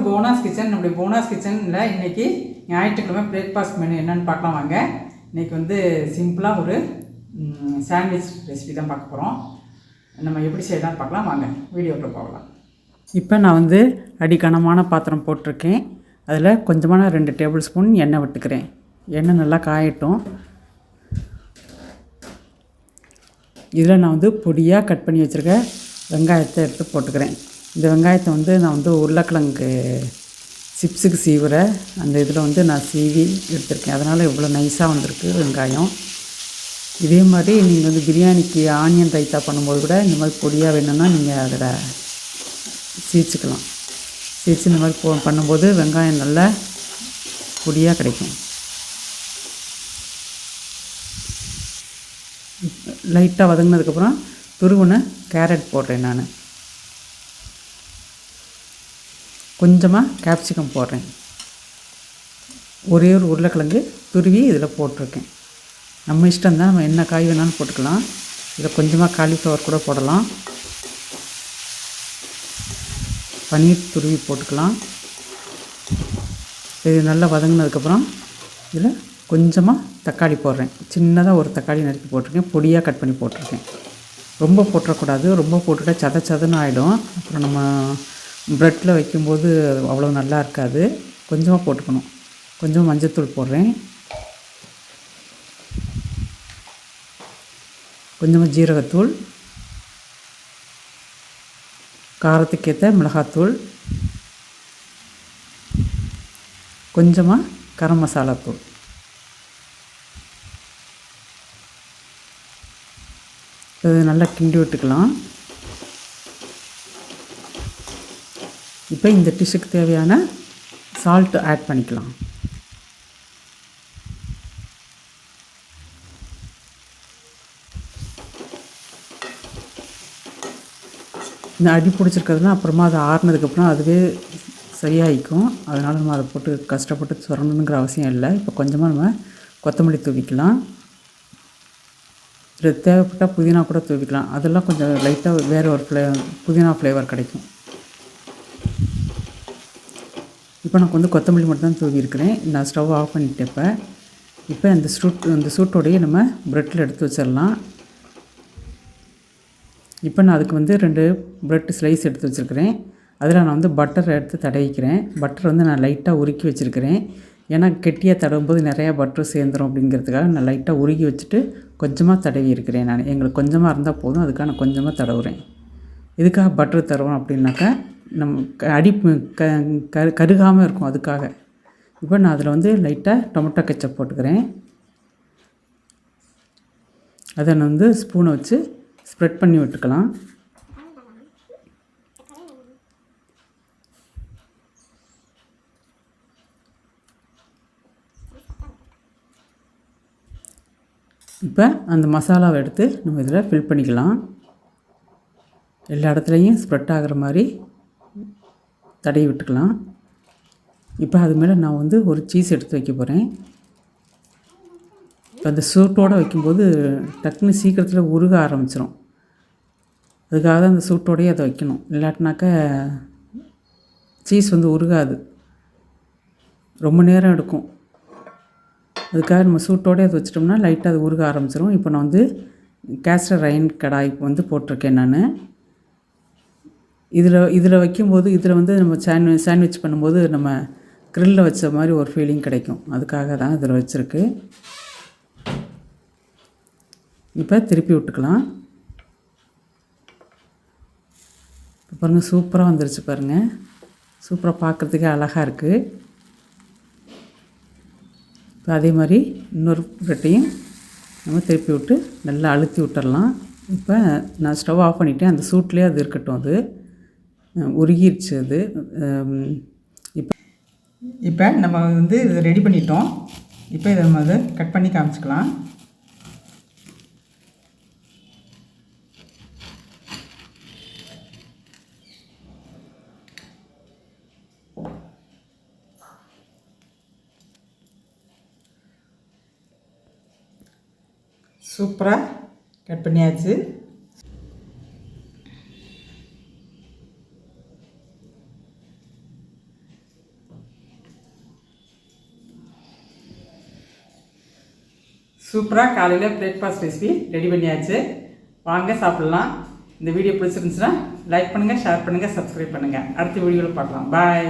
போனாஸ் kitchen. நம்முடைய போனாஸ் கிச்சனில் இன்றைக்கி ஞாயிற்றுக்கிழமை பிரேக்ஃபாஸ்ட் மெனு என்னென்னு பார்க்கலாம் வாங்க. இன்றைக்கி வந்து சிம்பிளாக ஒரு சாண்ட்விச் ரெசிபி தான் பார்க்க போகிறோம். நம்ம எப்படி செய்யலாம்னு பார்க்கலாம் வாங்க, வீடியோக்குள்ளே போகலாம். இப்போ நான் வந்து அடிக்கனமான பாத்திரம் போட்டிருக்கேன். அதில் கொஞ்சமான 2 டேபிள் ஸ்பூன் எண்ணெய் விட்டுக்கிறேன். எண்ணெய் நல்லா காயட்டும். இதில் நான் வந்து பொடியாக கட் பண்ணி வச்சுருக்க வெங்காயத்தை எடுத்து போட்டுக்கிறேன். இந்த வெங்காயத்தை வந்து நான் வந்து உருளைக்கிழங்கு சிப்ஸுக்கு சீவுற அந்த இதில் வந்து நான் சீவி எடுத்திருக்கேன். அதனால் இவ்வளோ நைஸாக வந்திருக்கு வெங்காயம். இதே மாதிரி நீங்கள் வந்து பிரியாணிக்கு ஆனியன் ரைத்தா பண்ணும்போது கூட இந்த மாதிரி பொடியாக வேணும்னா நீங்கள் அதில் சீச்சிக்கலாம். சீச்சு இந்த மாதிரி பண்ணும்போது வெங்காயம் நல்லா பொடியாக கிடைக்கும். லைட்டாக வதங்கினதுக்கப்புறம் துருவின கேரட் போடுறேன். நான் கொஞ்சமாக கேப்சிகம் போடுறேன். ஒரே ஒரு உருளைக்கிழங்கு துருவி இதில் போட்டிருக்கேன். நம்ம இஷ்டம் தான், நம்ம என்ன காய் வேணாலும் போட்டுக்கலாம். இதில் கொஞ்சமாக காலிஃப்ளவர் கூட போடலாம். பன்னீர் துருவி போட்டுக்கலாம். இது நல்லா வதங்கினதுக்கப்புறம் இதில் கொஞ்சமாக தக்காளி போடுறேன். சின்னதாக ஒரு தக்காளி நறுக்கி போட்டிருக்கேன். பொடியாக கட் பண்ணி போட்டிருக்கேன். ரொம்ப போட்டுறக்கூடாது. ரொம்ப போட்டுட்டால் சதன்னு ஆகிடும். அப்புறம் நம்ம ப்ரெட்டில் வைக்கும்போது அவ்வளோ நல்லா இருக்காது. கொஞ்சமாக போட்டுக்கணும். கொஞ்சம் மஞ்சள்தூள் போடுறேன். கொஞ்சமாக ஜீரகத்தூள், காரத்துக்கேற்ற மிளகாத்தூள், கொஞ்சமாக கரம் மசாலா தூள். இது நல்லா கிண்டி விட்டுக்கலாம். இப்போ இந்த டிஷ்ஷுக்கு தேவையான சால்ட்டு ஆட் பண்ணிக்கலாம். இந்த அடி பிடிச்சிருக்கிறதுலாம் அப்புறமா அது ஆறுனதுக்கப்புறம் அதுவே சரியாகிக்கும். அதனால் நம்ம அதை போட்டு கஷ்டப்பட்டு சுரண்டணுங்கிற அவசியம் இல்லை. இப்போ கொஞ்சமாக நம்ம கொத்தமல்லி தூவிக்கலாம். இது தேவைப்பட்டால் புதினா கூட தூவிக்கலாம். அதெல்லாம் கொஞ்சம் லைட்டாக வேறு ஒரு புதினா ஃப்ளேவர் கிடைக்கும். இப்போ நான் வந்து கொத்தமல்லி மட்டும் தான் தூவியிருக்கிறேன். நான் ஸ்டவ் ஆஃப் பண்ணிட்டேன். இப்போ அந்த சூட்டோடையே நம்ம ப்ரெட்டில் எடுத்து வச்சிடலாம். இப்போ நான் அதுக்கு வந்து 2 ப்ரெட் ஸ்லைஸ் எடுத்து வச்சுருக்கிறேன். அதில் நான் வந்து பட்டர் எடுத்து தடவிக்கிறேன். பட்டர் வந்து நான் லைட்டாக உருக்கி வச்சுருக்கிறேன். ஏன்னா கெட்டியாக தடவும்போது நிறையா பட்டர் சேர்ந்துடும் அப்படிங்கிறதுக்காக நான் லைட்டாக உருகி வச்சுட்டு கொஞ்சமாக தடவி இருக்கிறேன். நான் எங்களுக்கு கொஞ்சமாக இருந்தால் போதும், அதுக்காக நான் கொஞ்சமாக தடவுறேன். எதுக்காக பட்டர் தடவும் அப்படின்னாக்கா நம்ம அடி கருகாமல் இருக்கும், அதுக்காக. இப்போ நான் அதில் வந்து லைட்டாக டொமேட்டோ கெச்சப் போட்டுக்கிறேன். அதை நான் வந்து ஸ்பூனை வச்சு ஸ்ப்ரெட் பண்ணி விட்டுக்கலாம். இப்போ அந்த மசாலாவை எடுத்து நம்ம இதில் ஃபில் பண்ணிக்கலாம். எல்லா இடத்துலையும் ஸ்ப்ரெட் ஆகிற மாதிரி தடவி விட்டுக்கலாம். இப்போ அது மேலே நான் வந்து ஒரு சீஸ் எடுத்து வைக்க போகிறேன். இப்போ அந்த சூட்டோடு வைக்கும்போது டக்குன்னு சீக்கிரத்தில் உருக ஆரம்பிச்சிடும். அதுக்காக தான் அந்த சூட்டோடையே அதை வைக்கணும். இல்லாட்டினாக்கா சீஸ் வந்து உருகாது, ரொம்ப நேரம் எடுக்கும். அதுக்காக நம்ம சூட்டோடே அதை வச்சிட்டோம்னா லைட்டாக அது உருக ஆரம்பிச்சிடும். இப்போ நான் வந்து கேஸ்டர் அயர்ன் கடாய் வந்து போட்டிருக்கேன். நான் இதில் வைக்கும்போது இதில் வந்து நம்ம சாண்ட்விச் பண்ணும்போது நம்ம க்ரில்லில் வச்ச மாதிரி ஒரு ஃபீலிங் கிடைக்கும். அதுக்காக தான் இதில் வச்சுருக்கு. இப்போ திருப்பி விட்டுக்கலாம். இப்போ பாருங்கள், சூப்பராக வந்துருச்சு பாருங்கள். சூப்பராக பார்க்குறதுக்கே அழகாக இருக்குது. இப்போ அதே மாதிரி இன்னொரு ப்ரெட்டையும் நம்ம திருப்பி விட்டு நல்லா அழுத்தி விட்டுடலாம். இப்போ நான் ஸ்டவ் ஆஃப் பண்ணிவிட்டேன். அந்த சூட்லேயே அது இருக்கட்டும். அது உருகிருச்சு அது. இப்போ நம்ம வந்து இதை ரெடி பண்ணிட்டோம். இப்போ இதை நம்ம அதை கட் பண்ணி காமிச்சிக்கலாம். சூப்பராக கட் பண்ணியாச்சு. சூப்பராக காலையில் பிரேக்ஃபாஸ்ட் ரெசிபி ரெடி பண்ணியாச்சு. வாங்க சாப்பிட்லாம். இந்த வீடியோ பிடிச்சிருந்துச்சுன்னா லைக் பண்ணுங்கள், ஷேர் பண்ணுங்கள், சப்ஸ்கிரைப் பண்ணுங்கள். அடுத்த வீடியோவில் பார்க்கலாம். பாய்.